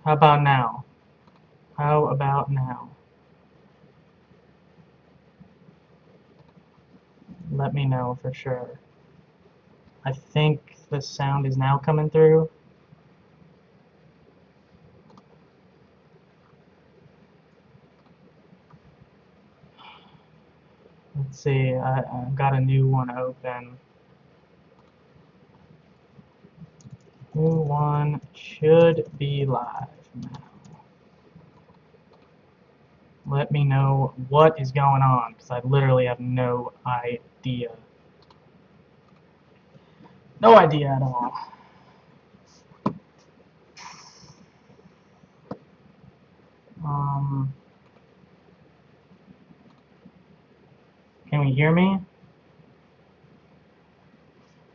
How about now? How about now? Let me know for sure. I think the sound is now coming through. Let's see, I got a new one open. New one should be live now. Let me know what is going on, because I literally have no idea. No idea at all. Um, can we hear me?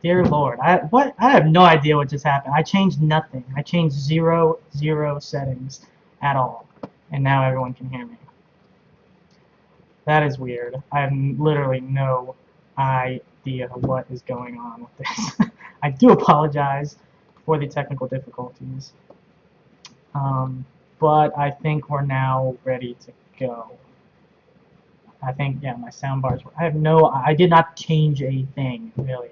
Dear Lord, I have no idea what just happened. I changed nothing. I changed zero settings at all, and now everyone can hear me. That is weird. I have literally no idea what is going on with this. I do apologize for the technical difficulties, but I think we're now ready to go. I think, yeah, my sound bars. I did not change a thing really.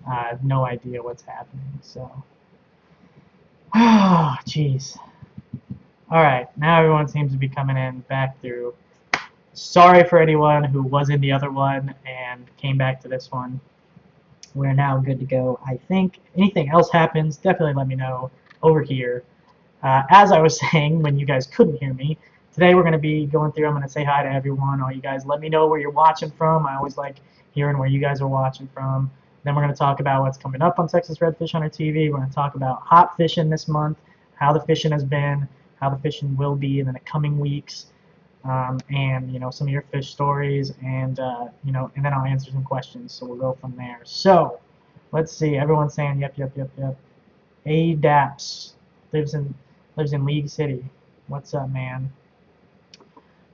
I have no idea what's happening. So, ah, jeez. All right, now everyone seems to be coming in back through. Sorry for anyone who was in the other one and came back to this one. We're now good to go. I think anything else happens, definitely let me know over here. As I was saying when you guys couldn't hear me, today we're going to be going through, I'm going to say hi to everyone. All you guys, let me know where you're watching from. I always like hearing where you guys are watching from. Then we're going to talk about what's coming up on Texas Redfish Hunter TV. We're going to talk about hot fishing this month, how the fishing has been, how the fishing will be in the coming weeks, and some of your fish stories, and and then I'll answer some questions. So we'll go from there. So let's see. Everyone's saying yep, yep, yep, yep. ADAPS lives in League City. What's up, man?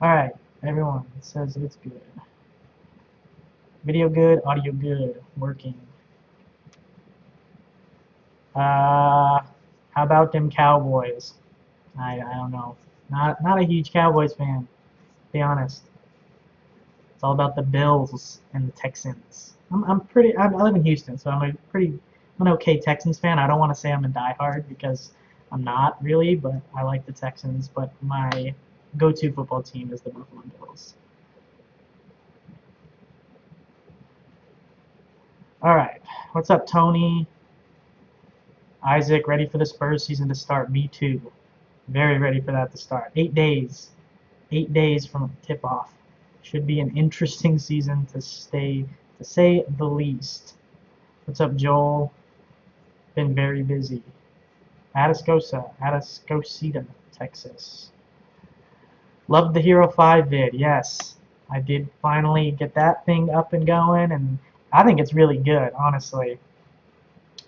All right, everyone. It says it's good. Video good, audio good, working. How about them Cowboys? I don't know. Not a huge Cowboys fan, to be honest. It's all about the Bills and the Texans. I live in Houston, so I'm an okay Texans fan. I don't want to say I'm a diehard because I'm not really, but I like the Texans. But my go-to football team is the Buffalo Bills. All right, what's up, Tony? Isaac, ready for the Spurs season to start? Me too. Very ready for that to start. 8 days. 8 days from tip-off. Should be an interesting season to say the least. What's up, Joel? Been very busy. Atascocita, Texas. Loved the Hero 5 vid. Yes, I did finally get that thing up and going, and I think it's really good, honestly.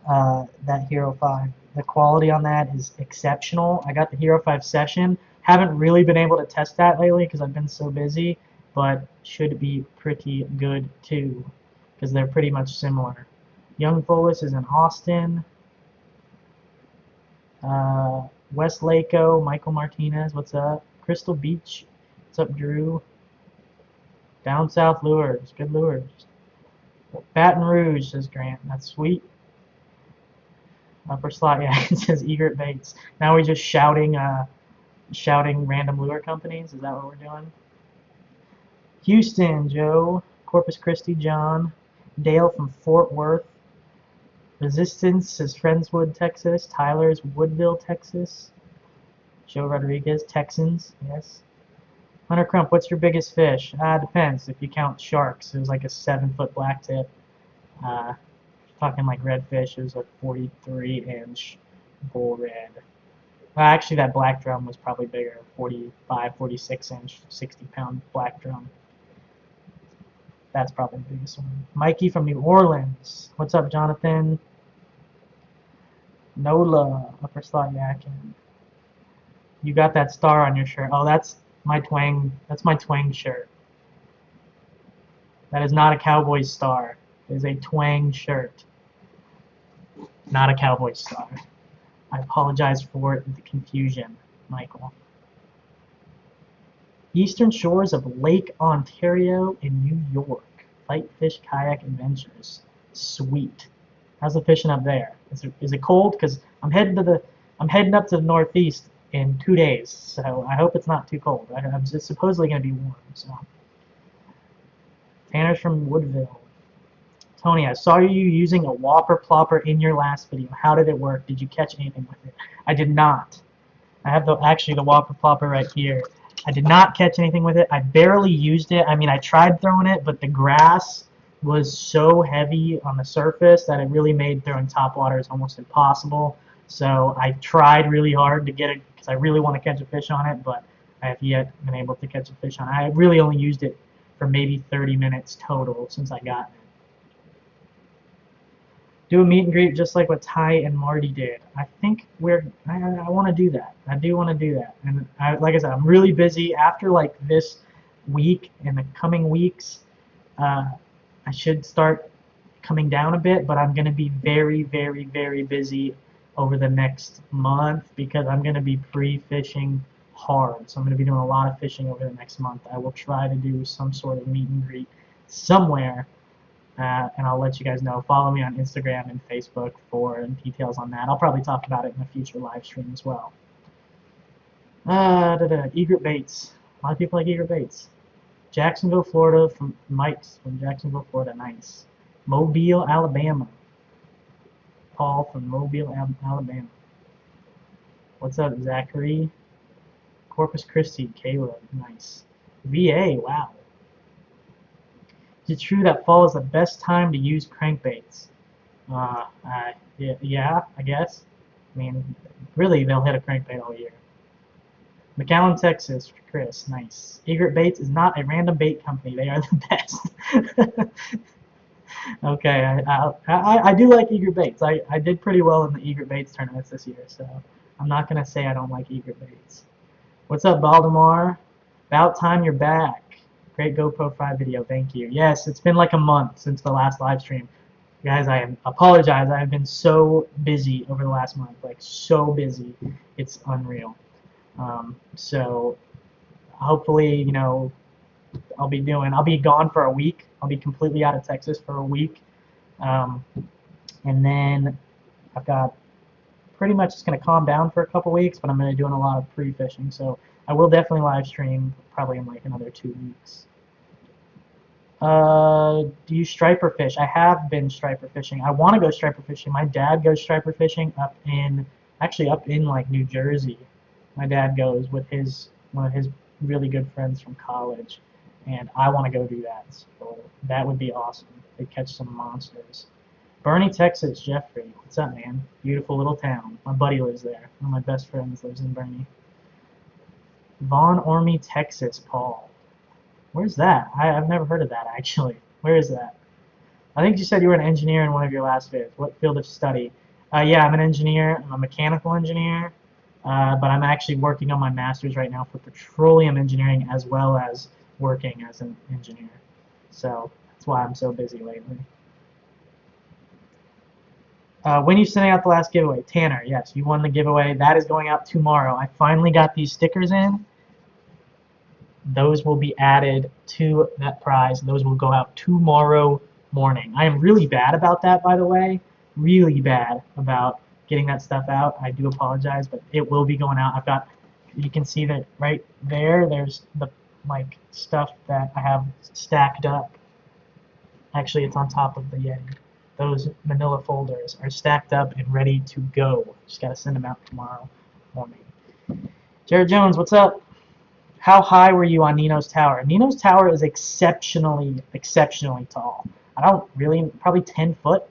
That Hero 5. The quality on that is exceptional. I got the Hero 5 session. Haven't really been able to test that lately because I've been so busy, but should be pretty good too because they're pretty much similar. Young Folis is in Austin. West Laco, Michael Martinez, what's up? Crystal Beach, what's up, Drew? Down South Lures, good lures. Baton Rouge, says Grant, that's sweet. Upper slot, yeah, it says Egret Baits. Now we're just shouting random lure companies. Is that what we're doing? Houston, Joe. Corpus Christi, John. Dale from Fort Worth. Resistance is Friendswood, Texas. Tyler's Woodville, Texas. Joe Rodriguez, Texans, yes. Hunter Crump, what's your biggest fish? Depends if you count sharks. It was like a 7-foot blacktip. Talking like redfish, it was a 43-inch bull red. Actually, that black drum was probably bigger, 45, 46-inch, 60-pound black drum. That's probably the biggest one. Mikey from New Orleans. What's up, Jonathan? Nola, upper slot Yakin. You got that star on your shirt. Oh, that's my Twang. That's my Twang shirt. That is not a Cowboys star. It is a Twang shirt. Not a Cowboys star. I apologize for the confusion, Michael. Eastern shores of Lake Ontario in New York. Light fish kayak adventures. Sweet. How's the fishing up there? Is it cold? Because I'm heading up to the Northeast in 2 days, so I hope it's not too cold. I'm just supposedly going to be warm. So, Tanner's from Woodville. Tony, I saw you using a whopper plopper in your last video. How did it work? Did you catch anything with it? I did not. I have actually the whopper plopper right here. I did not catch anything with it. I barely used it. I mean, I tried throwing it, but the grass was so heavy on the surface that it really made throwing topwater almost impossible. So I tried really hard to get it because I really want to catch a fish on it, but I have yet been able to catch a fish on it. I really only used it for maybe 30 minutes total since I got it. Do a meet and greet just like what Ty and Marty did. I think I want to do that. I do want to do that. And like I said, I'm really busy. After like this week and the coming weeks, I should start coming down a bit, but I'm going to be very, very, very busy over the next month because I'm going to be pre-fishing hard. So I'm going to be doing a lot of fishing over the next month. I will try to do some sort of meet and greet somewhere. And I'll let you guys know. Follow me on Instagram and Facebook for details on that. I'll probably talk about it in a future live stream as well. Egret baits. A lot of people like egret baits. Jacksonville, Florida from Mike's from Jacksonville, Florida. Nice. Mobile, Alabama. Paul from Mobile, Alabama. What's up, Zachary? Corpus Christi, Caleb. Nice. VA, wow. Is it true that fall is the best time to use crankbaits? Yeah, I guess. I mean, really, they'll hit a crankbait all year. McAllen, Texas, Chris, nice. Egret Baits is not a random bait company. They are the best. Okay, I do like Egret Baits. I did pretty well in the Egret Baits tournaments this year, so I'm not going to say I don't like Egret Baits. What's up, Baltimore? About time you're back. Great GoPro 5 video, thank you. Yes, it's been like a month since the last live stream. Guys, I apologize. I have been so busy over the last month, like so busy. It's unreal. So hopefully, you know, I'll be gone for a week. I'll be completely out of Texas for a week. And then I've got pretty much just going to calm down for a couple weeks, but I'm going to be doing a lot of pre-fishing. So I will definitely live stream probably in like another 2 weeks. Do you striper fish? I have been striper fishing. I want to go striper fishing. My dad goes striper fishing up in like New Jersey. My dad goes with one of his really good friends from college, and I want to go do that. So that would be awesome. They catch some monsters. Bernie, Texas, Jeffrey. What's up, man? Beautiful little town. My buddy lives there. One of my best friends lives in Bernie. Von Ormy, Texas, Paul. Where's that? I've never heard of that, actually. Where is that? I think you said you were an engineer in one of your last vids. What field of study? Yeah, I'm an engineer. I'm a mechanical engineer. But I'm actually working on my master's right now for petroleum engineering as well as working as an engineer. So that's why I'm so busy lately. When are you sending out the last giveaway? Tanner, yes, you won the giveaway. That is going out tomorrow. I finally got these stickers in. Those will be added to that prize. Those will go out tomorrow morning. I am really bad about that, by the way. Really bad about getting that stuff out. I do apologize, but it will be going out. I've got, you can see that right there, there's the like stuff that I have stacked up. Actually, it's on top of the Yeti. Those manila folders are stacked up and ready to go. Just got to send them out tomorrow morning. Jared Jones, what's up? How high were you on Nino's Tower? Nino's Tower is exceptionally tall. I don't really, probably 10 foot.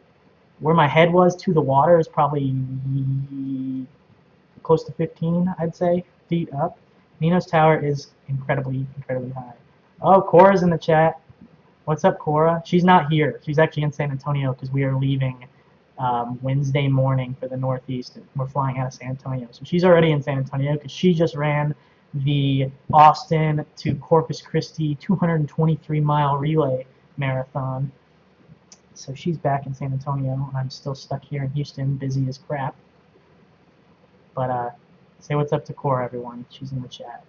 Where my head was to the water is probably close to 15, I'd say, feet up. Nino's Tower is incredibly high. Oh, Cora's in the chat. What's up, Cora? She's not here. She's actually in San Antonio because we are leaving Wednesday morning for the Northeast. We're flying out of San Antonio. So she's already in San Antonio because she just ran the Austin to Corpus Christi 223-mile relay marathon. So she's back in San Antonio, and I'm still stuck here in Houston, busy as crap. But say what's up to Cora, everyone. She's in the chat.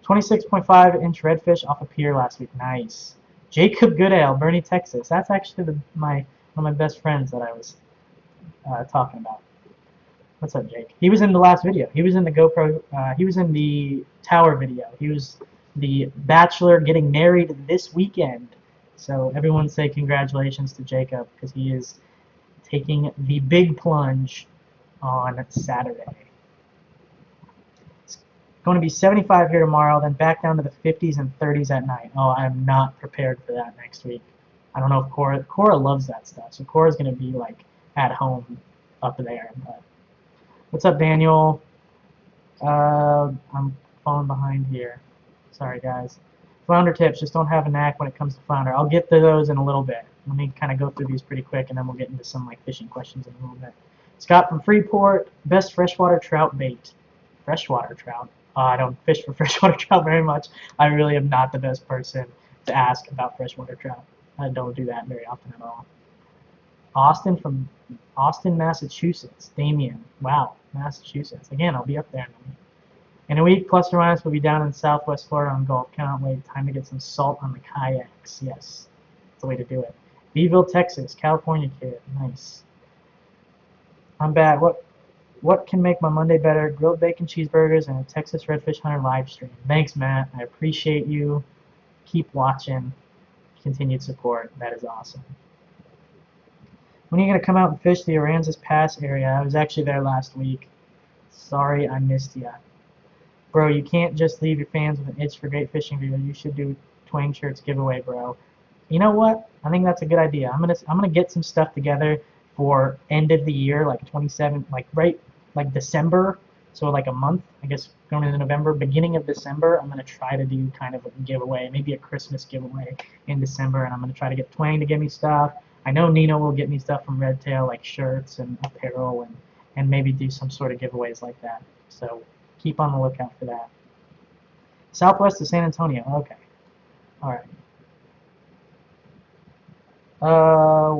26.5-inch redfish off a pier last week. Nice. Jacob Goodale, Bernie, Texas. That's actually one of my best friends that I was talking about. What's up, Jake? He was in the last video. He was in the GoPro. He was in the tower video. He was the bachelor getting married this weekend. So everyone say congratulations to Jacob because he is taking the big plunge on Saturday. It's going to be 75 here tomorrow, then back down to the 50s and 30s at night. Oh, I'm not prepared for that next week. I don't know if Cora loves that stuff, so Cora's going to be like at home up there. But what's up, Daniel? I'm falling behind here. Sorry, guys. Flounder tips. Just don't have a knack when it comes to flounder. I'll get to those in a little bit. Let me kind of go through these pretty quick, and then we'll get into some like fishing questions in a little bit. Scott from Freeport. Best freshwater trout bait. Freshwater trout. I don't fish for freshwater trout very much. I really am not the best person to ask about freshwater trout. I don't do that very often at all. Austin from Austin, Massachusetts. Damien. Wow, Massachusetts. Again, I'll be up there in a week, plus or minus. We'll be down in Southwest Florida on Gulf. Cannot wait. Time to get some salt on the kayaks. Yes, that's the way to do it. Beeville, Texas. California kid. Nice. I'm bad. What can make my Monday better? Grilled bacon cheeseburgers and a Texas Redfish Hunter live stream. Thanks, Matt. I appreciate you. Keep watching. Continued support. That is awesome. When are you going to come out and fish the Aransas Pass area? I was actually there last week. Sorry I missed ya. Bro, you can't just leave your fans with an itch for great fishing video. You should do Twang shirts giveaway, bro. You know what? I think that's a good idea. I'm gonna get some stuff together for end of the year, like 27, like December. So like a month, I guess, going into November, beginning of December. I'm gonna try to do kind of a giveaway, maybe a Christmas giveaway in December, and I'm gonna try to get Twang to give me stuff. I know Nino will get me stuff from Redtail, like shirts and apparel, and maybe do some sort of giveaways like that. So keep on the lookout for that. Southwest of San Antonio. Okay. All right.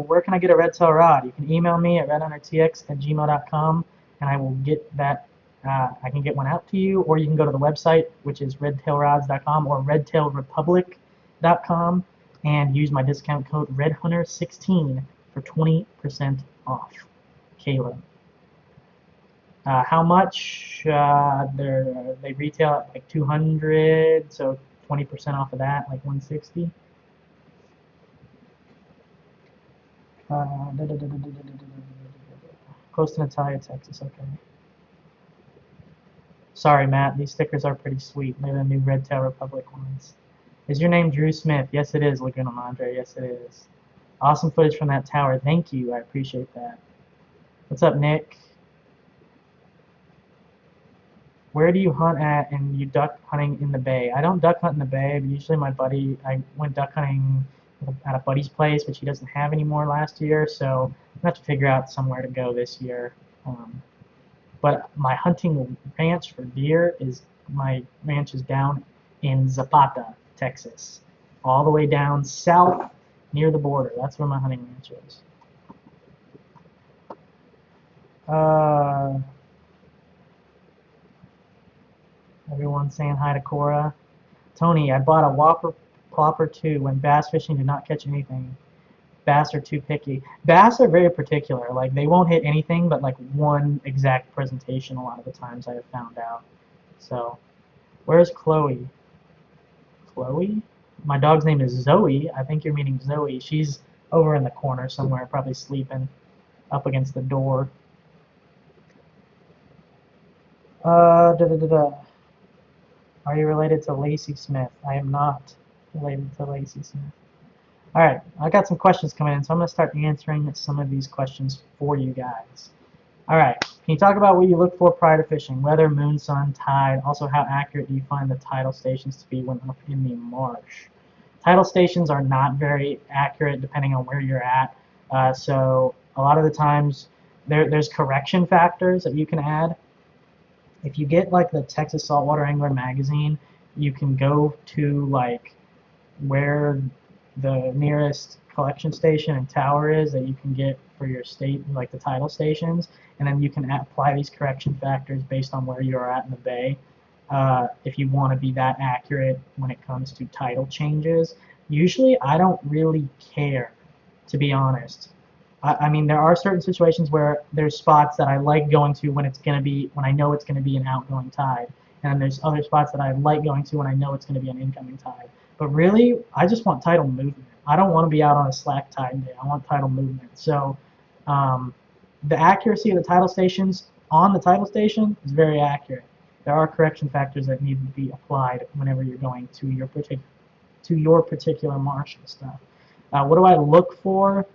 Where can I get a Redtail rod? You can email me at redhuntertx@gmail.com, and I will get that. I can get one out to you, or you can go to the website, which is redtailrods.com or redtailrepublic.com, and use my discount code redhunter16 for 20% off. Caleb. How much? They retail at like 200, so 20% off of that, like 160. Close to Natalia, Texas. Okay. Sorry, Matt. These stickers are pretty sweet. They're the new Redtail Republic ones. Is your name Drew Smith? Yes, it is, Laguna Madre. Yes, it is. Awesome footage from that tower. Thank you. I appreciate that. What's up, Nick? Where do you hunt at and you duck hunting in the bay? I don't duck hunt in the bay. But usually my buddy, I went duck hunting at a buddy's place, which he doesn't have anymore last year, so I'm going to have to figure out somewhere to go this year. But my hunting ranch for deer my ranch is down in Zapata, Texas, all the way down south near the border. That's where my hunting ranch is. Everyone saying hi to Cora. Tony, I bought a Whopper Plopper 2 when bass fishing did not catch anything. Bass are too picky. Bass are very particular. Like, they won't hit anything but like one exact presentation a lot of the times, I have found out. So, where's Chloe? Chloe? My dog's name is Zoe. I think you're meaning Zoe. She's over in the corner somewhere, probably sleeping up against the door. Are you related to Lacey Smith? I am not related to Lacey Smith. Alright, I got some questions coming in, so I'm going to start answering some of these questions for you guys. Alright, can you talk about what you look for prior to fishing? Weather, moon, sun, tide. Also, how accurate do you find the tidal stations to be when up in the marsh? Tidal stations are not very accurate depending on where you're at. So a lot of the times there's correction factors that you can add. If you get like the Texas Saltwater Angler magazine, you can go to like where the nearest collection station and tower is that you can get for your state, like the tidal stations, and then you can apply these correction factors based on where you're at in the bay. If you want to be that accurate when it comes to tidal changes. Usually, I don't really care, to be honest. I mean, there are certain situations where there's spots that I like going to when it's going to be, when I know it's going to be an outgoing tide. And then there's other spots that I like going to when I know it's going to be an incoming tide. But really, I just want tidal movement. I don't want to be out on a slack tide day. I want tidal movement. So the accuracy of the tidal stations on the tidal station is very accurate. There are correction factors that need to be applied whenever you're going to your particular marsh and stuff. What do I look for?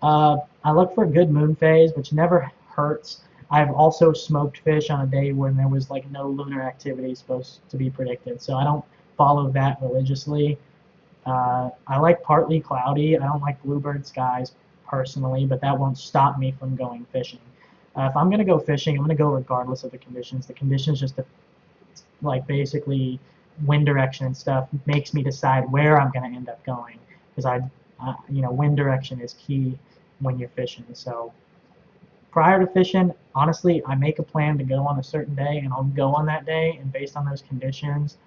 I look for a good moon phase, which never hurts. I've also smoked fish on a day when there was like no lunar activity supposed to be predicted, so I don't follow that religiously. I like partly cloudy. I don't like bluebird skies personally, but that won't stop me from going fishing. If I'm going to go fishing, I'm going to go regardless of the conditions. The conditions just like basically wind direction and stuff makes me decide where I'm going to end up going because wind direction is key when you're fishing. So prior to fishing, honestly, I make a plan to go on a certain day, and I'll go on that day, and based on those conditions,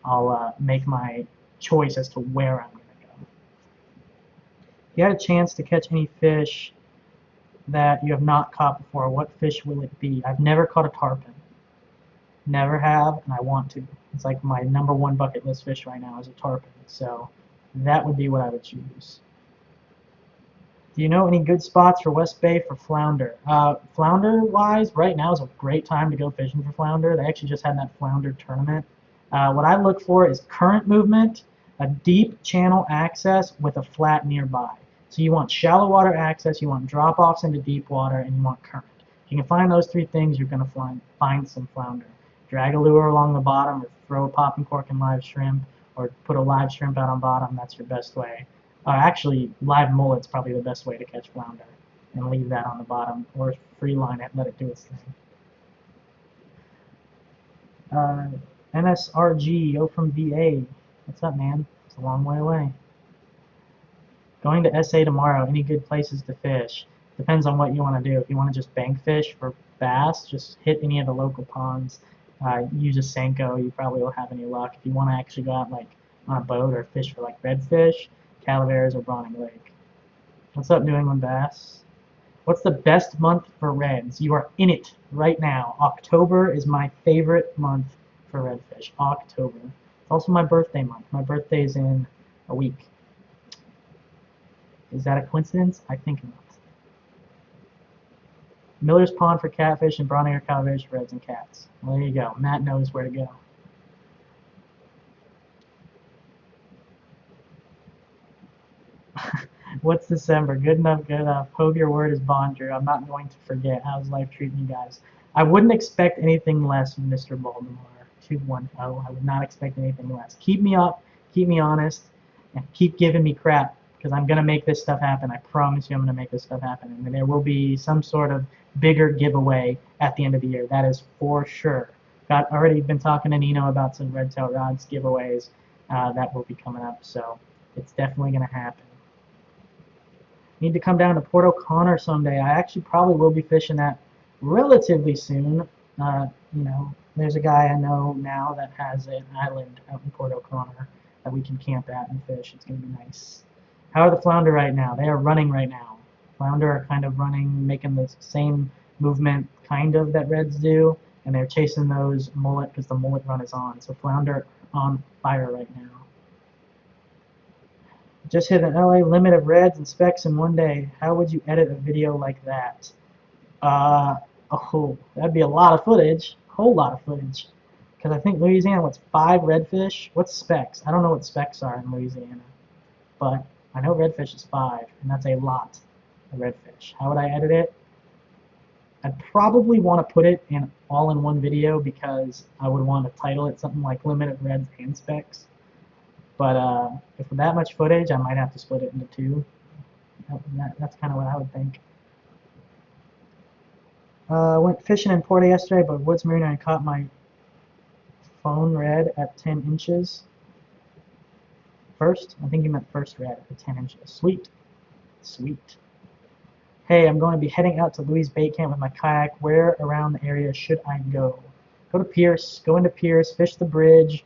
I'll make my choice as to where I'm going to go. If you had a chance to catch any fish that you have not caught before, what fish will it be? I've never caught a tarpon. Never have, and I want to. It's like my #1 bucket list fish right now is a tarpon, so that would be what I would choose. Do you know any good spots for West Bay for flounder? Flounder-wise, right now is a great time to go fishing for flounder. They actually just had that flounder tournament. What I look for is current movement, a deep channel access with a flat nearby. So you want shallow water access, you want drop-offs into deep water, and you want current. If you can find those 3 things, you're going to find some flounder. Drag a lure along the bottom, or throw a popping cork and live shrimp, or put a live shrimp out on bottom. That's your best way. Actually, live mullet's probably the best way to catch flounder, and leave that on the bottom, or free line it, let it do its thing. NSRG, yo from VA. What's up, man? It's a long way away. Going to SA tomorrow. Any good places to fish? Depends on what you want to do. If you want to just bank fish for bass, just hit any of the local ponds. Use a Senko. You probably will have any luck. If you want to actually go out like on a boat or fish for like redfish, Calaveras or Browning Lake. What's up, New England Bass? What's the best month for reds? You are in it right now. October is my favorite month for redfish. October. It's also my birthday month. My birthday is in a week. Is that a coincidence? I think not. Miller's Pond for catfish and Browning or Calaveras for reds and cats. Well, there you go. Matt knows where to go. What's December? Good enough, good enough. Hope your word is bond, Drew. I'm not going to forget. How's life treating you guys? I wouldn't expect anything less from Mr. Baltimore 210. I would not expect anything less. Keep me up, keep me honest, and keep giving me crap because I'm going to make this stuff happen. I promise you I'm going to make this stuff happen. And there will be some sort of bigger giveaway at the end of the year. That is for sure. Already been talking to Nino about some Redtail rods giveaways that will be coming up. So it's definitely going to happen. Need to come down to Port O'Connor someday. I actually probably will be fishing that relatively soon. There's a guy I know now that has an island out in Port O'Connor that we can camp at and fish. It's going to be nice. How are the flounder right now? They are running right now. Flounder are kind of running, making the same movement kind of that reds do, and they're chasing those mullet because the mullet run is on. So flounder on fire right now. Just hit an LA limit of reds and specs in one day. How would you edit a video like that? That'd be a lot of footage. A whole lot of footage. Because I think Louisiana, what's 5 redfish? What's specs? I don't know what specs are in Louisiana. But I know redfish is 5, and that's a lot of redfish. How would I edit it? I'd probably want to put it in all in one video because I would want to title it something like Limit of Reds and Specs. But if with that much footage, I might have to split it into 2. That's kind of what I would think. Went fishing in Porta yesterday, but Woods Marina and caught my phone red at 10 inches. first? I think you meant first red for 10 inches. Sweet. Sweet. Hey, I'm going to be heading out to Louis Bait Camp with my kayak. Where around the area should I go? Go to Pierce. Go into Pierce. Fish the bridge.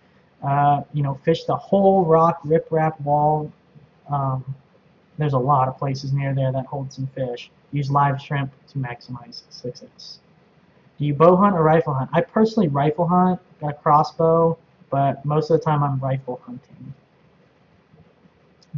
Fish the whole rock riprap wall. There's a lot of places near there that hold some fish. Use live shrimp to maximize success. Do you bow hunt or rifle hunt? I personally rifle hunt. Got a crossbow, but most of the time I'm rifle hunting.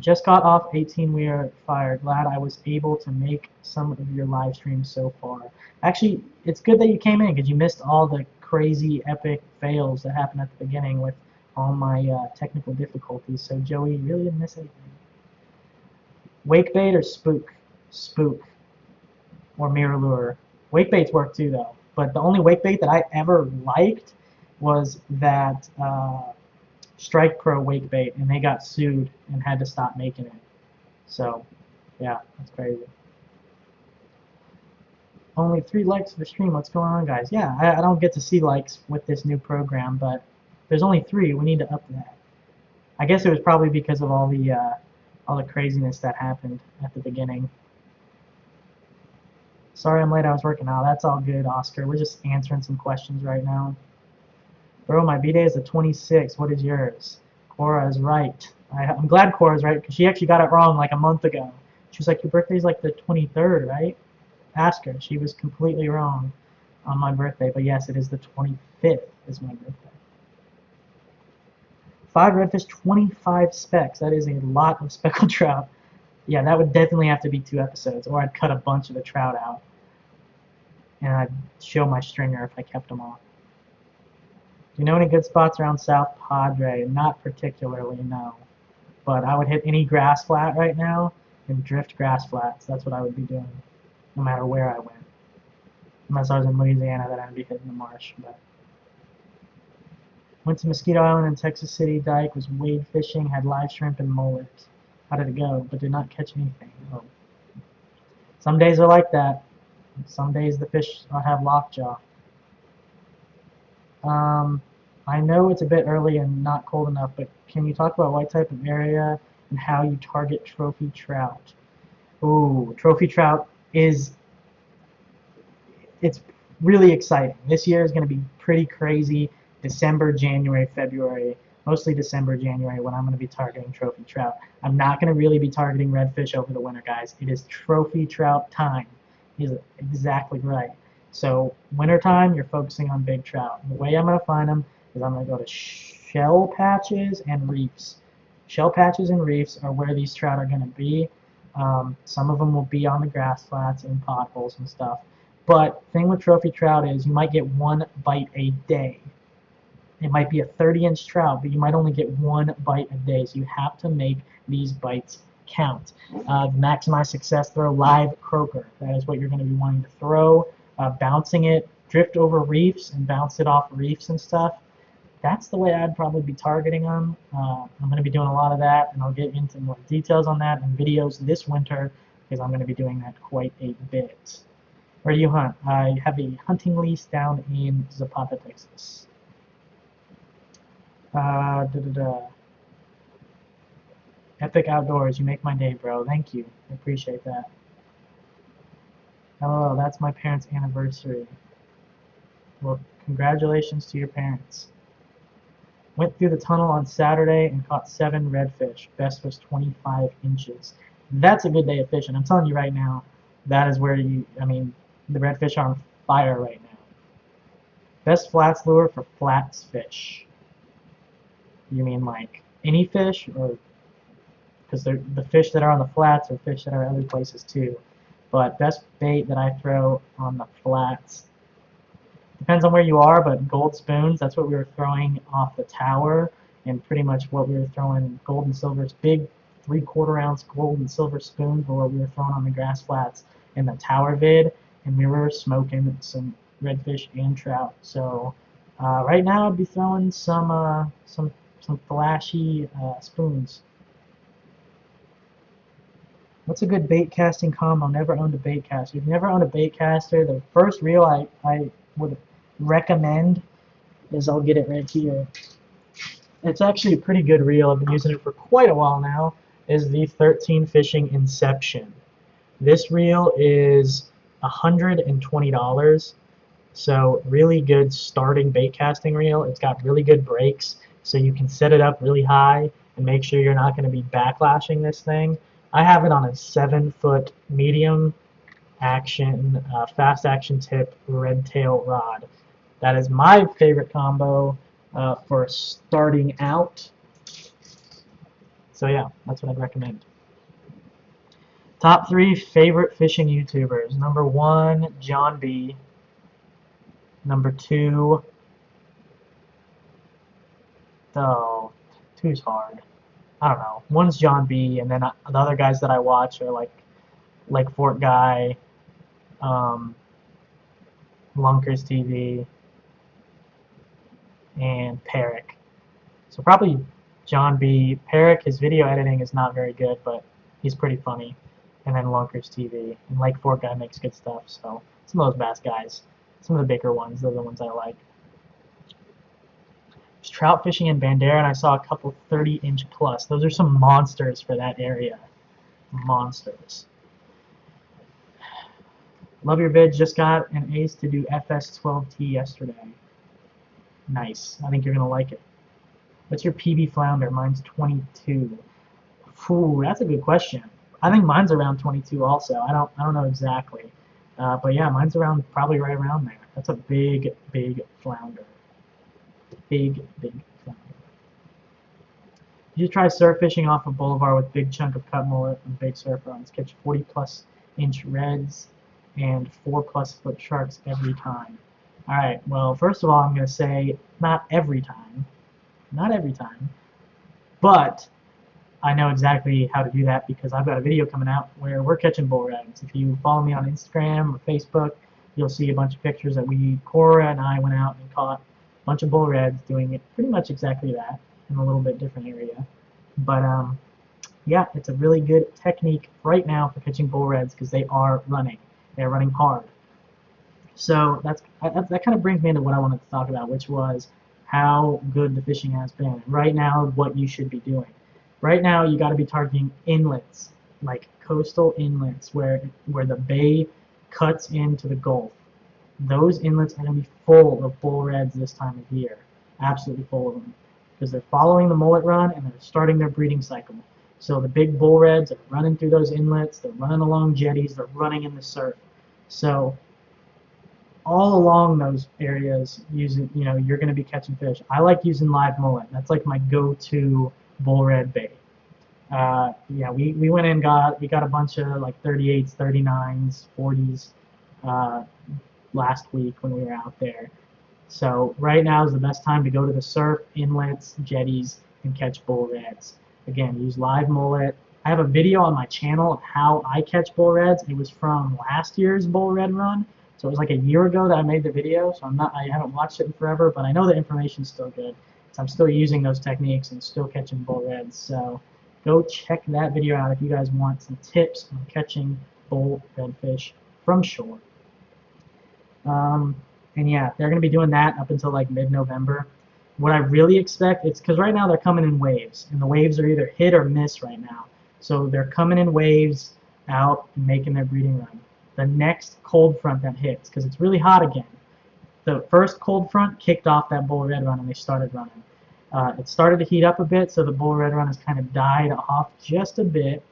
Just got off 18-wheeler fire. Glad I was able to make some of your live streams so far. Actually, it's good that you came in because you missed all the crazy epic fails that happened at the beginning with all my technical difficulties. So Joey, you really didn't miss anything. Wake bait or spook? Spook. Or mirror lure. Wake baits work too though. But the only wake bait that I ever liked was that Strike Pro wake bait, and they got sued and had to stop making it. So, yeah, that's crazy. Only 3 likes for stream. What's going on, guys? Yeah, I don't get to see likes with this new program, but there's only 3. We need to up that. I guess it was probably because of all the craziness that happened at the beginning. Sorry I'm late. I was working out. That's all good, Oscar. We're just answering some questions right now. Bro, my B-Day is the 26th. What is yours? Cora is right. I'm glad Cora's right because she actually got it wrong like a month ago. She was like, your birthday's like the 23rd, right? Ask her. She was completely wrong on my birthday. But yes, it is the 25th is my birthday. 5 redfish, 25 specks. That is a lot of speckled trout. Yeah, that would definitely have to be 2 episodes, or I'd cut a bunch of the trout out. And I'd show my stringer if I kept them all. Do you know any good spots around South Padre? Not particularly, no. But I would hit any grass flat right now and drift grass flats. That's what I would be doing, no matter where I went. Unless I was in Louisiana, then I'd be hitting the marsh. But went to Mosquito Island in Texas City. Dike was wade fishing, had live shrimp and mullet. How did it go? But did not catch anything. Oh. Some days are like that. Some days the fish have lockjaw. I know it's a bit early and not cold enough, but can you talk about what type of area and how you target trophy trout? Ooh, trophy trout it's really exciting. This year is going to be pretty crazy. December, January, February, mostly December, January when I'm going to be targeting trophy trout. I'm not going to really be targeting redfish over the winter, guys. It is trophy trout time. Is exactly right. So wintertime, you're focusing on big trout. And the way I'm going to find them is I'm going to go to shell patches and reefs. Shell patches and reefs are where these trout are going to be. Some of them will be on the grass flats and potholes and stuff. But the thing with trophy trout is you might get 1 bite a day. It might be a 30-inch trout, but you might only get 1 bite a day. So you have to make these bites count. To maximize success, throw live croaker. That is what you're going to be wanting to throw. Bouncing it, drift over reefs and bounce it off reefs and stuff. That's the way I'd probably be targeting them. I'm going to be doing a lot of that, and I'll get into more details on that in videos this winter because I'm going to be doing that quite a bit. Where do you hunt? I have a hunting lease down in Zapata, Texas. Epic Outdoors, you make my day, bro. Thank you. I appreciate that. Hello, that's my parents' anniversary. Well, congratulations to your parents. Went through the tunnel on Saturday and caught 7 redfish. Best was 25 inches. That's a good day of fishing. I'm telling you right now, that is where the redfish are on fire right now. Best flats lure for flats fish. You mean like any fish, or because the fish that are on the flats are fish that are other places too. But best bait that I throw on the flats depends on where you are, but gold spoons, that's what we were throwing off the tower, and pretty much what we were throwing, gold and silvers, big 3/4 ounce gold and silver spoons were what we were throwing on the grass flats in the tower vid, and we were smoking some redfish and trout. So right now I'd be throwing some flashy spoons. What's a good bait casting combo? Never owned a bait caster. If you've never owned a bait caster, the first reel I would recommend is, I'll get it right here. It's actually a pretty good reel. I've been using it for quite a while now. Is the 13 Fishing Inception. This reel is $120. So really good starting bait casting reel. It's got really good brakes, so you can set it up really high and make sure you're not going to be backlashing this thing. I have it on a 7-foot medium action, fast action tip Redtail rod. That is my favorite combo for starting out. So yeah, that's what I'd recommend. Top 3 favorite fishing YouTubers. Number 1, John B. Number 2, oh, two's hard. I don't know. One's John B, and then the other guys that I watch are like Fort Guy, um, Lunkers TV, and Perrick. So probably John B. Perrick, his video editing is not very good, but he's pretty funny. And then Lunkers TV. And Lake Fort Guy makes good stuff, so some of those bass guys. Some of the bigger ones, they're the ones I like. There's trout fishing in Bandera, and I saw a couple 30-inch plus. Those are some monsters for that area. Monsters. Love your vid. Just got an ace to do FS12T yesterday. Nice. I think you're going to like it. What's your PB flounder? Mine's 22. Ooh, that's a good question. I think mine's around 22 also. I don't know exactly. But yeah, mine's probably right around there. That's a big, big flounder. Big, big flounder. You should try surf fishing off a boulevard with big chunk of cut mullet and big surf runs. Catch 40+ inch reds and 4+ foot sharks every time. Alright, well, first of all, I'm going to say not every time. Not every time. But I know exactly how to do that because I've got a video coming out where we're catching bull reds. If you follow me on Instagram or Facebook, you'll see a bunch of pictures that Cora and I went out and caught a bunch of bull reds doing it pretty much exactly that in a little bit different area. But yeah, it's a really good technique right now for catching bull reds because they are running. They're running hard. So that kind of brings me into what I wanted to talk about, which was how good the fishing has been. Right now, what you should be doing. Right now, you got to be targeting inlets, like coastal inlets, where the bay cuts into the Gulf. Those inlets are going to be full of bull reds this time of year, absolutely full of them, because they're following the mullet run and they're starting their breeding cycle. So the big bull reds are running through those inlets, they're running along jetties, they're running in the surf. So all along those areas, you're going to be catching fish. I like using live mullet. That's like my go-to bull red bait. Yeah, we went and we got a bunch of like 38s, 39s, 40s last week when we were out there. So right now is the best time to go to the surf, inlets, jetties, and catch bull reds. Again, use live mullet. I have a video on my channel of how I catch bull reds. It was from last year's bull red run. So it was like a year ago that I made the video. So I haven't watched it in forever, but I know the information's still good. So I'm still using those techniques and still catching bull reds. So go check that video out if you guys want some tips on catching bull redfish from shore. And yeah, they're going to be doing that up until like mid-November. What I really expect, it's because right now they're coming in waves, and the waves are either hit or miss right now. So they're coming in waves out and making their breeding run. The next cold front that hits, because it's really hot again. The first cold front kicked off that bull red run and they started running. It started to heat up a bit, so the bull red run has kind of died off just a bit.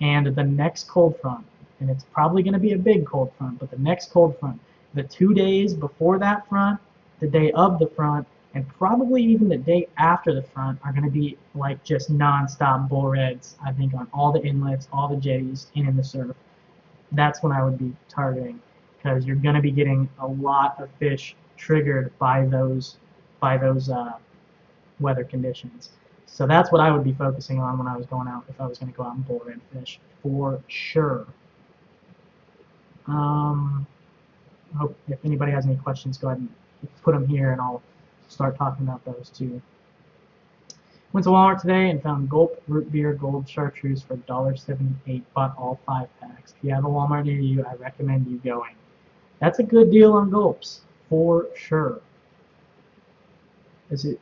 And the next cold front, and it's probably going to be a big cold front, but the next cold front, the 2 days before that front, the day of the front, and probably even the day after the front are going to be like just non-stop bull reds, I think, on all the inlets, all the jetties, and in the surf. That's when I would be targeting, because you're going to be getting a lot of fish triggered by those weather conditions. So that's what I would be focusing on when I was going out, if I was going to go out and bull red fish, for sure. I hope if anybody has any questions, go ahead and put them here, and I'll start talking about those too. Went to Walmart today and found Gulp Root Beer Gold Chartreuse for $1.78. Bought all 5 packs. If you have a Walmart near you, I recommend you going. That's a good deal on Gulps, for sure. Is it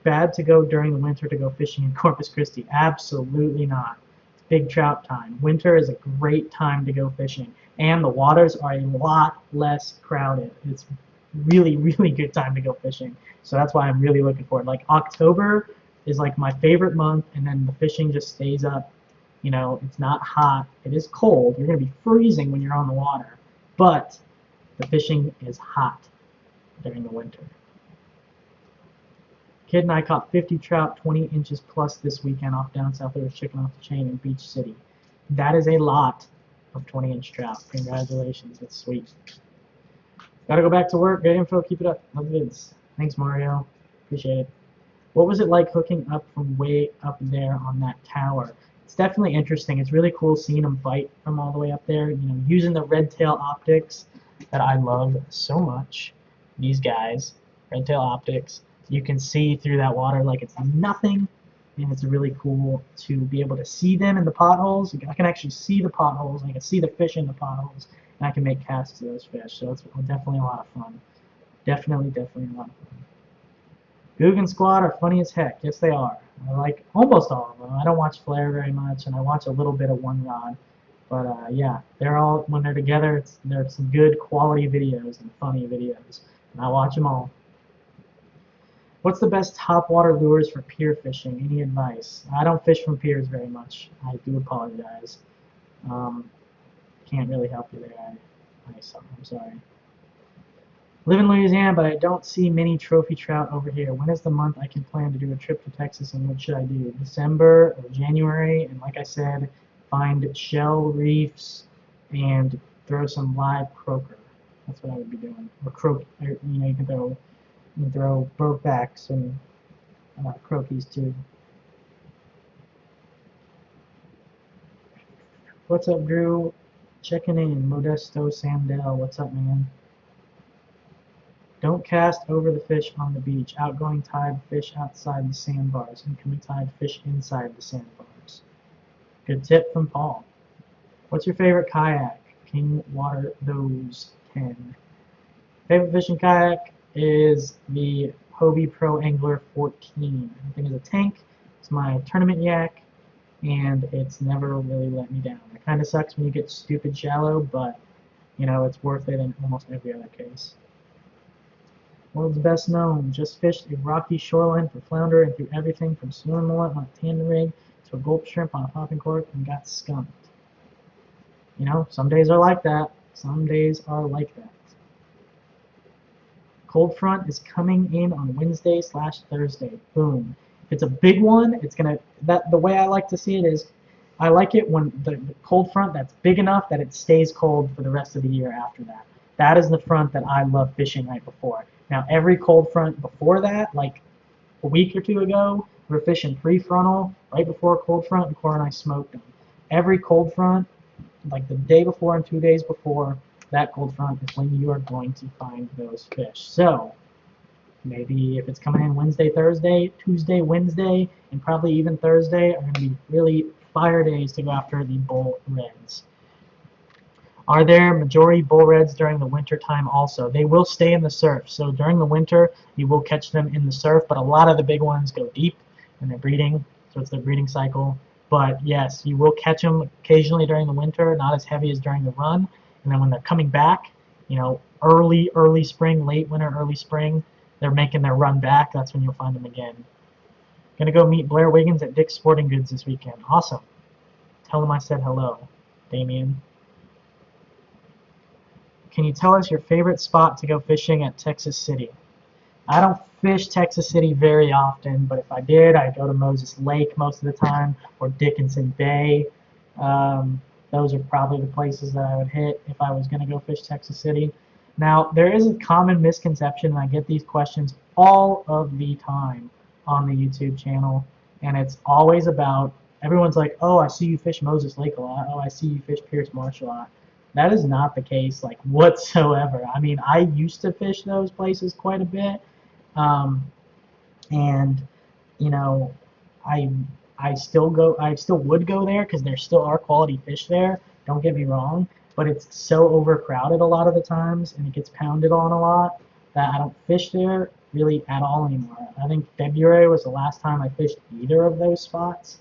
bad to go during the winter to go fishing in Corpus Christi? Absolutely not. It's big trout time. Winter is a great time to go fishing, and the waters are a lot less crowded. It's really, really good time to go fishing. So that's why I'm really looking forward. Like October is like my favorite month, and then the fishing just stays up. You know, it's not hot. It is cold. You're going to be freezing when you're on the water, but the fishing is hot during the winter. Kid and I caught 50 trout 20 inches plus this weekend off down south. There was chicken off the chain in Beach City. That is a lot of 20-inch trout. Congratulations. That's sweet. Gotta go back to work. Good info. Keep it up. Love the vids. Thanks, Mario. Appreciate it. What was it like hooking up from way up there on that tower? It's definitely interesting. It's really cool seeing them fight from all the way up there. You know, using the Redtail optics that I love so much. These guys, Redtail optics. You can see through that water like it's nothing, and it's really cool to be able to see them in the potholes. I can actually see the potholes. I can see the fish in the potholes, and I can make casts to those fish. So it's definitely a lot of fun. Definitely a lot of fun. Guggen Squad are funny as heck. Yes, they are. I like almost all of them. I don't watch Flare very much, and I watch a little bit of One Rod. But yeah, they're all, when they're together, they're some good quality videos and funny videos. And I watch them all. What's the best topwater lures for pier fishing? Any advice? I don't fish from piers very much. I do apologize. Can't really help you there. I'm sorry. Live in Louisiana, but I don't see many trophy trout over here. When is the month I can plan to do a trip to Texas, and what should I do? December or January? And like I said, find shell reefs and throw some live croaker. That's what I would be doing. Or you know, you can throw broke-backs and croakies too. What's up, Drew? Checking in. Modesto Sandell. What's up, man? Don't cast over the fish on the beach. Outgoing tide, fish outside the sandbars. Incoming tide, fish inside the sandbars. Good tip from Paul. What's your favorite kayak? King Water Those 10. Favorite fishing kayak is the Hobie Pro Angler 14. I think it's a tank. It's my tournament yak, and it's never really let me down. It kind of sucks when you get stupid shallow, but you know, it's worth it in almost every other case. World's best known. Just fished a rocky shoreline for flounder and threw everything from swim mullet on a tandem rig to a gulp shrimp on a popping cork and got skunked. You know, some days are like that. Some days are like that. Cold front is coming in on Wednesday/Thursday. Boom. If it's a big one, it's gonna. The way I like to see it is, I like it when the cold front that's big enough that it stays cold for the rest of the year after that. That is the front that I love fishing right before. Now every cold front before that, like a week or two ago, we were fishing prefrontal right before a cold front, and Cora and I smoked them. Every cold front, like the day before and 2 days before that cold front, is when you are going to find those fish. So maybe if it's coming in Wednesday, Thursday, Tuesday, Wednesday, and probably even Thursday are going to be really fire days to go after the bull reds. Are there majority bull reds during the winter time also? They will stay in the surf. So during the winter, you will catch them in the surf, but a lot of the big ones go deep and they're breeding, so it's their breeding cycle. But yes, you will catch them occasionally during the winter, not as heavy as during the run. And then when they're coming back, you know, early spring, late winter, early spring, they're making their run back. That's when you'll find them again. Gonna go meet Blair Wiggins at Dick's Sporting Goods this weekend. Awesome. Tell him I said hello, Damien. Can you tell us your favorite spot to go fishing at Texas City? I don't fish Texas City very often, but if I did, I'd go to Moses Lake most of the time, or Dickinson Bay. Those are probably the places that I would hit if I was going to go fish Texas City. Now, there is a common misconception, and I get these questions all of the time on the YouTube channel, and it's always about, everyone's like, oh, I see you fish Moses Lake a lot. Oh, I see you fish Pierce Marsh a lot. That is not the case, like, whatsoever. I mean, I used to fish those places quite a bit, and you know, I still would go there because there still are quality fish there. Don't get me wrong, but it's so overcrowded a lot of the times, and it gets pounded on a lot that I don't fish there really at all anymore. I think February was the last time I fished either of those spots.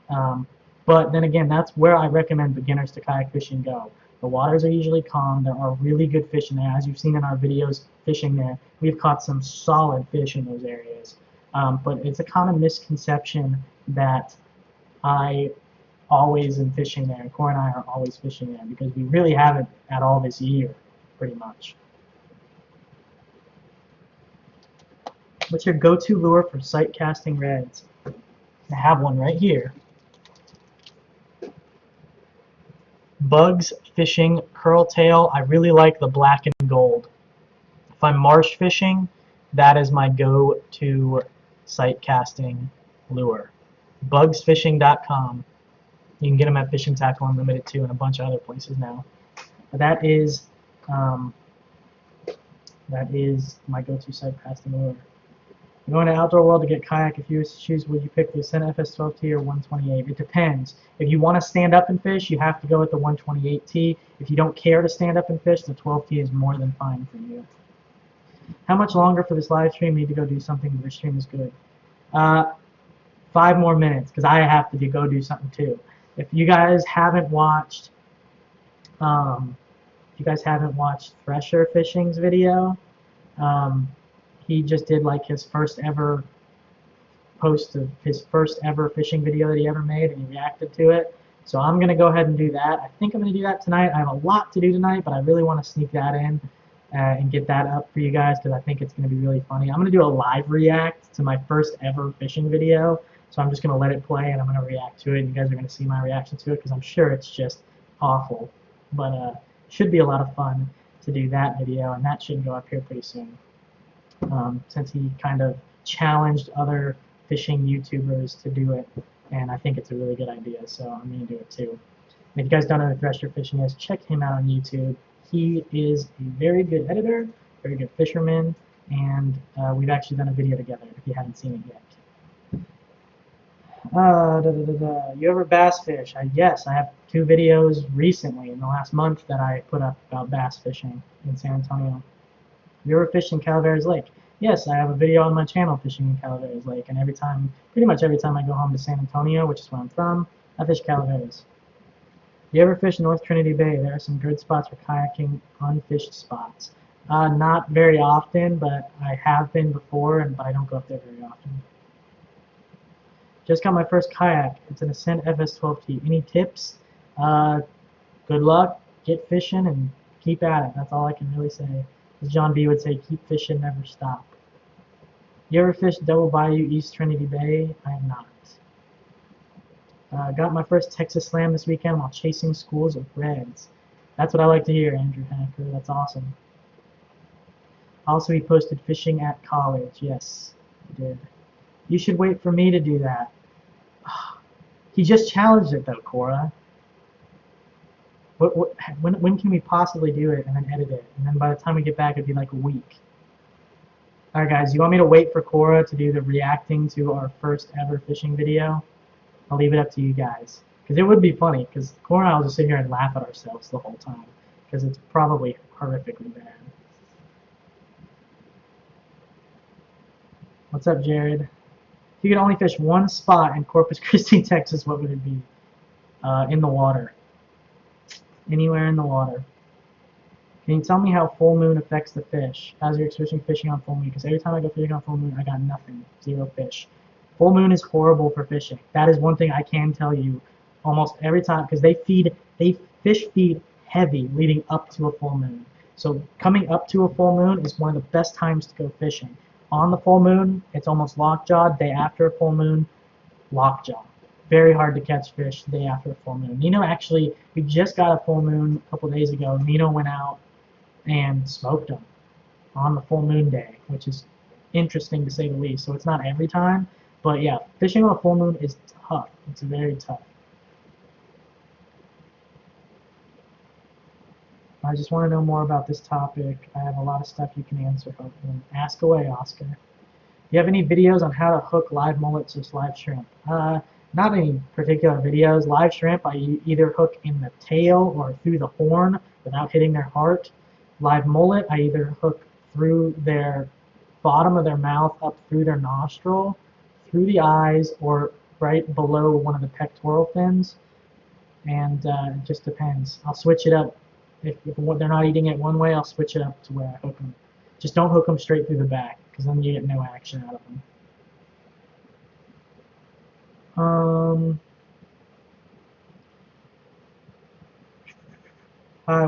Um, but then again, that's where I recommend beginners to kayak fishing go. The waters are usually calm. There are really good fish in there. As you've seen in our videos fishing there, we've caught some solid fish in those areas. But it's a common misconception that I always am fishing there, and Cora and I are always fishing there because we really haven't at all this year, pretty much. What's your go-to lure for sight casting reds? I have one right here. Bugs Fishing Curl Tail. I really like the black and gold. If I'm marsh fishing, that is my go-to sight casting lure. Bugsfishing.com. You can get them at Fishing Tackle Unlimited too, and a bunch of other places now. But that is my go-to sight casting lure. You're going to Outdoor World to get kayak. If you were to choose, would you pick the Ascent FS12T or 128? It depends. If you want to stand up and fish, you have to go with the 128T. If you don't care to stand up and fish, the 12T is more than fine for you. How much longer for this live stream? Need to go do something. Your stream is good. 5 more minutes because I have to go do something too. If you guys haven't watched, Thresher Fishing's video, he just did like his first ever post of his first ever fishing video that he ever made, and he reacted to it. So I'm gonna go ahead and do that. I think I'm gonna do that tonight. I have a lot to do tonight, but I really want to sneak that in and get that up for you guys because I think it's gonna be really funny. I'm gonna do a live react to my first ever fishing video. So I'm just gonna let it play and I'm gonna react to it. And you guys are gonna see my reaction to it because I'm sure it's just awful. But should be a lot of fun to do that video, and that should go up here pretty soon. Since he kind of challenged other fishing YouTubers to do it, and I think it's a really good idea, so I'm going to do it too. And if you guys don't know who Thresher Fishing is, check him out on YouTube. He is a very good editor, very good fisherman, and we've actually done a video together if you haven't seen it yet. You ever bass fish? Yes, I have 2 videos recently in the last month that I put up about bass fishing in San Antonio. You ever fished in Calaveras Lake? Yes, I have a video on my channel fishing in Calaveras Lake, and pretty much every time I go home to San Antonio, which is where I'm from, I fish Calaveras. You ever fish North Trinity Bay? There are some good spots for kayaking, unfished spots. Not very often, but I have been before, but I don't go up there very often. Just got my first kayak. It's an Ascent FS12T. Any tips? Good luck, get fishing, and keep at it. That's all I can really say. As John B would say, keep fishing, never stop. You ever fished Double Bayou, East Trinity Bay? I have not. Got my first Texas Slam this weekend while chasing schools of reds. That's what I like to hear, Andrew Hacker. That's awesome. Also, he posted fishing at college. Yes, he did. You should wait for me to do that. He just challenged it, though, Cora. When can we possibly do it and then edit it? And then by the time we get back, it'd be like a week. Alright guys, you want me to wait for Cora to do the reacting to our first ever fishing video? I'll leave it up to you guys. Because it would be funny, because Cora and I will just sit here and laugh at ourselves the whole time. Because it's probably horrifically bad. What's up, Jared? If you could only fish one spot in Corpus Christi, Texas, what would it be? In the water. Anywhere in the water. Can you tell me how full moon affects the fish? How's your experience fishing on full moon? Because every time I go fishing on full moon, I got nothing. 0 fish. Full moon is horrible for fishing. That is one thing I can tell you almost every time, because fish feed heavy leading up to a full moon. So coming up to a full moon is one of the best times to go fishing. On the full moon, it's almost lockjaw. Day after a full moon, lockjaw. Very hard to catch fish the day after a full moon. Nino actually, we just got a full moon a couple days ago. Nino went out and smoked them on the full moon day, which is interesting to say the least. So it's not every time, but yeah, fishing on a full moon is tough. It's very tough. I just want to know more about this topic. I have a lot of stuff you can answer, hopefully. Ask away, Oscar. Do you have any videos on how to hook live mullets or live shrimp? Not any particular videos. Live shrimp, I either hook in the tail or through the horn without hitting their heart. Live mullet, I either hook through their bottom of their mouth up through their nostril, through the eyes, or right below one of the pectoral fins. And it just depends. I'll switch it up. If they're not eating it one way, I'll switch it up to where I hook them. Just don't hook them straight through the back, because then you get no action out of them.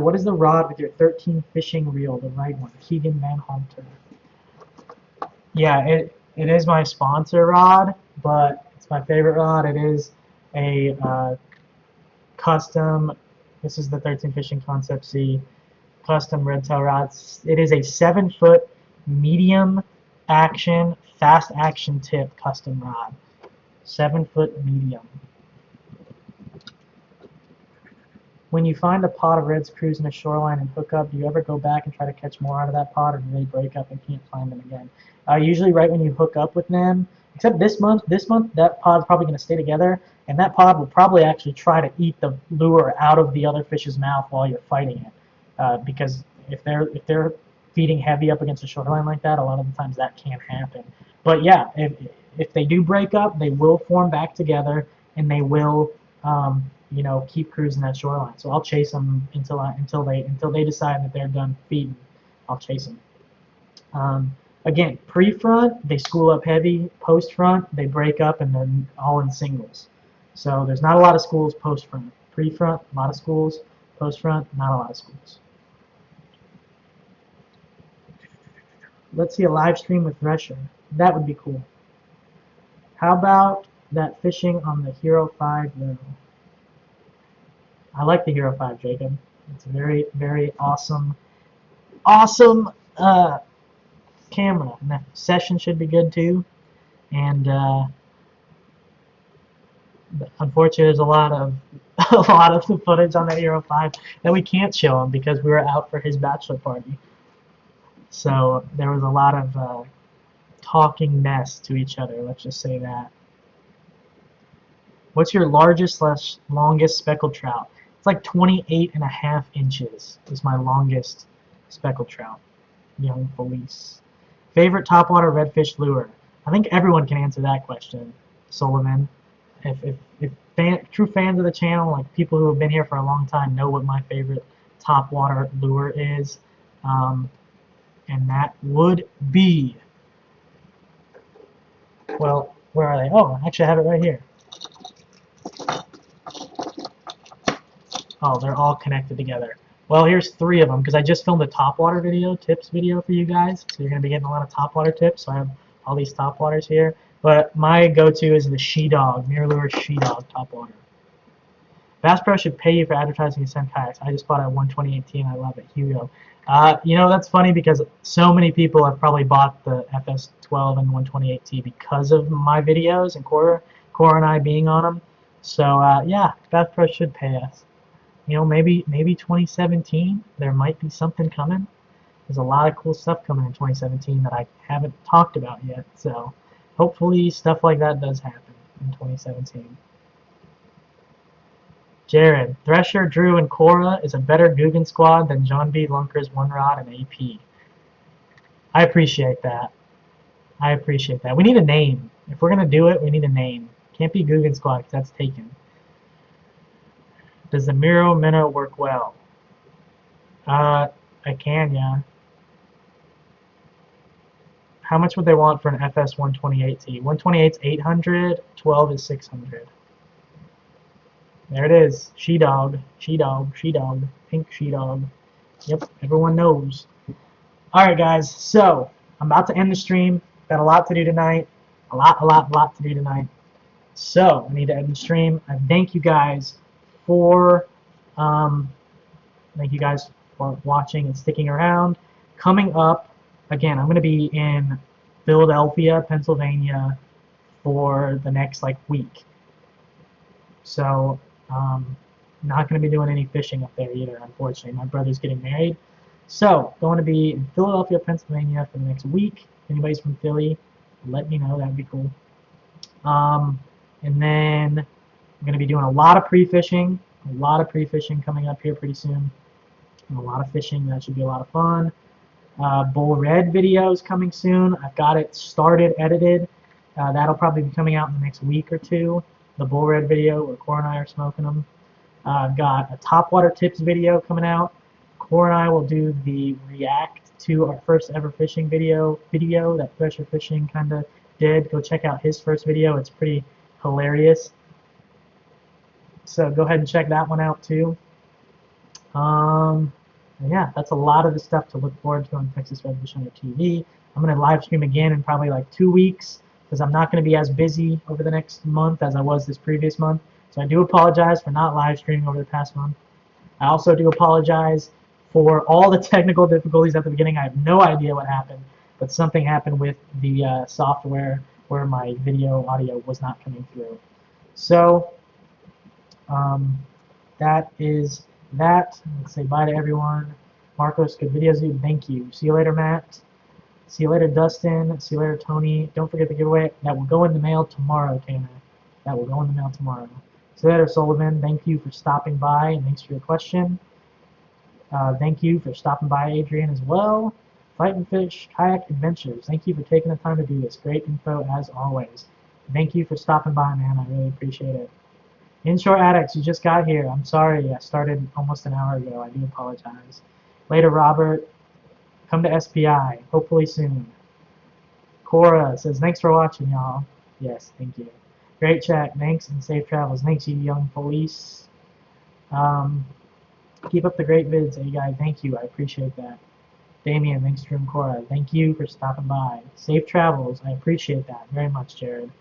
What is the rod with your 13 fishing reel, the right one? Keegan Van Hunter. Yeah, it is my sponsor rod, but it's my favorite rod. It is a custom. This is the 13 Fishing Concept C custom Redtail rod. It is a 7-foot medium action, fast action tip custom rod. 7-foot medium. When you find a pod of reds cruising a shoreline and hook up, do you ever go back and try to catch more out of that pod, or do they break up and can't find them again? Usually right when you hook up with them, except this month that pod's probably going to stay together, and that pod will probably actually try to eat the lure out of the other fish's mouth while you're fighting it. Because if they're feeding heavy up against a shoreline like that, a lot of the times that can't happen. But yeah, if they do break up, they will form back together, and they will keep cruising that shoreline. So I'll chase them until they decide that they're done feeding. I'll chase them. Again, pre-front, they school up heavy. Post-front, they break up and they're all in singles. So there's not a lot of schools post-front. Pre-front, a lot of schools. Post-front, not a lot of schools. Let's see a live stream with Thresher. That would be cool. How about that fishing on the Hero 5 though? I like the Hero 5, Jacob. It's a very, very awesome camera. And the session should be good too. And unfortunately, there's a lot of the footage on the Hero 5 that we can't show him because we were out for his bachelor party. So there was a lot of talking mess to each other. Let's just say that. What's your largest / longest speckled trout? It's like 28.5 inches is my longest speckled trout. Young Felice. Favorite topwater redfish lure? I think everyone can answer that question, Sullivan. If true fans of the channel, like people who have been here for a long time, know what my favorite topwater lure is. And that would be, well, where are they? Oh, actually I have it right here. Oh, they're all connected together. Well, here's 3 of them because I just filmed a topwater video, tips video for you guys. So you're going to be getting a lot of topwater tips. So I have all these topwaters here. But my go-to is the She-Dog, Mirror She-Dog topwater. Bass Pro should pay you for advertising and send kayaks. I just bought a 12018. I love it. Hugo. That's funny because so many people have probably bought the FS12 and 128T because of my videos and Cora and I being on them. So yeah, Bass Pro should pay us. Maybe 2017 there might be something coming. There's a lot of cool stuff coming in 2017 that I haven't talked about yet. So hopefully stuff like that does happen in 2017. Jared, Thresher, Drew, and Cora is a better Guggen squad than John B. Lunker's One Rod and AP. I appreciate that. We need a name. If we're going to do it, we need a name. Can't be Guggen squad because that's taken. Does the Miro minnow work well? I can, yeah. How much would they want for an FS 128T? 128's 800, 12 is 600. There it is. She-Dog, She-Dog, She-Dog, pink She-Dog. Yep, everyone knows. Alright guys, so I'm about to end the stream. Got a lot to do tonight. A lot to do tonight. So I need to end the stream. I thank you guys for watching and sticking around. Coming up, again, I'm going to be in Philadelphia, Pennsylvania for the next week. So not going to be doing any fishing up there either, unfortunately. My brother's getting married. So going to be in Philadelphia, Pennsylvania for the next week. If anybody's from Philly, let me know. That would be cool. And then I'm going to be doing a lot of pre-fishing. Coming up here pretty soon. And a lot of fishing. That should be a lot of fun. Bull Red video is coming soon. I've got it started, edited. That'll probably be coming out in the next week or two. The Bull Red video where Cora and I are smoking them. I've got a Topwater tips video coming out. Cora and I will do the react to our first ever fishing video that Pressure Fishing kind of did. Go check out his first video. It's pretty hilarious. So go ahead and check that one out too. Yeah, that's a lot of the stuff to look forward to on Texas Redfish Hunter TV. I'm going to live stream again in probably like 2 weeks because I'm not going to be as busy over the next month as I was this previous month. So I do apologize for not live streaming over the past month. I also do apologize for all the technical difficulties at the beginning. I have no idea what happened, but something happened with the software where my video audio was not coming through. So that is that. Let's say bye to everyone. Marcos, good videos, dude. Thank you. See you later, Matt. See you later, Dustin. See you later, Tony. Don't forget the giveaway. That will go in the mail tomorrow, Tanner. That will go in the mail tomorrow. See you later, Sullivan. Thank you for stopping by, and thanks for your question. Thank you for stopping by, Adrian, as well. Fight and Fish, Kayak Adventures. Thank you for taking the time to do this. Great info, as always. Thank you for stopping by, man. I really appreciate it. Inshore Addicts, you just got here. I'm sorry. I started almost an hour ago. I do apologize. Later, Robert. Come to SPI. Hopefully soon. Cora says, thanks for watching, y'all. Yes, thank you. Great chat. Thanks and safe travels. Thanks, you young police. Keep up the great vids, you guys. Thank you. I appreciate that. Damien, thanks to Cora. Thank you for stopping by. Safe travels. I appreciate that very much, Jared.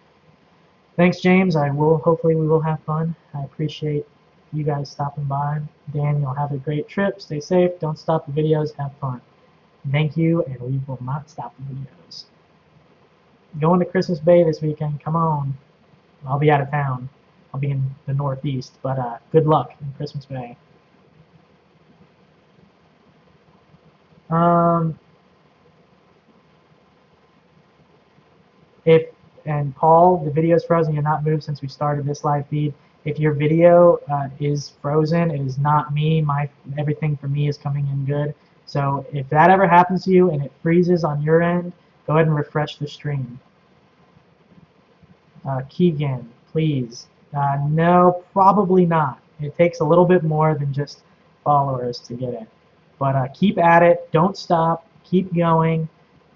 Thanks, James. Hopefully we will have fun. I appreciate you guys stopping by. Daniel, have a great trip. Stay safe. Don't stop the videos. Have fun. Thank you, and we will not stop the videos. Going to Christmas Bay this weekend. Come on. I'll be out of town. I'll be in the Northeast, but good luck in Christmas Bay. And Paul, the video is frozen. You're not moved since we started this live feed. If your video is frozen, it is not me. Everything for me is coming in good. So if that ever happens to you and it freezes on your end, go ahead and refresh the stream. Keegan, please. No, probably not. It takes a little bit more than just followers to get it. But keep at it. Don't stop. Keep going.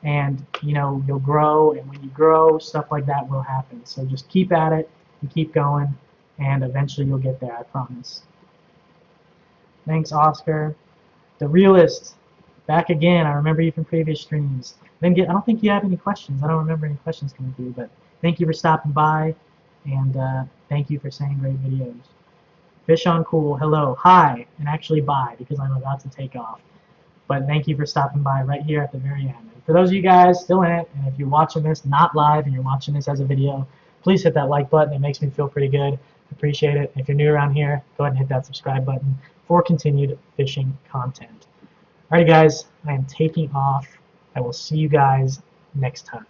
And, you'll grow. And when you grow, stuff like that will happen. So just keep at it and keep going. And eventually you'll get there, I promise. Thanks, Oscar. The Realist, back again. I remember you from previous streams. I don't think you have any questions. I don't remember any questions coming through. But thank you for stopping by. And thank you for saying great videos. Fish on Cool, hello, hi, and actually bye, because I'm about to take off. But thank you for stopping by right here at the very end. And for those of you guys still in it, and if you're watching this not live and you're watching this as a video, please hit that like button. It makes me feel pretty good. Appreciate it. If you're new around here, go ahead and hit that subscribe button for continued fishing content. Alright guys, I am taking off. I will see you guys next time.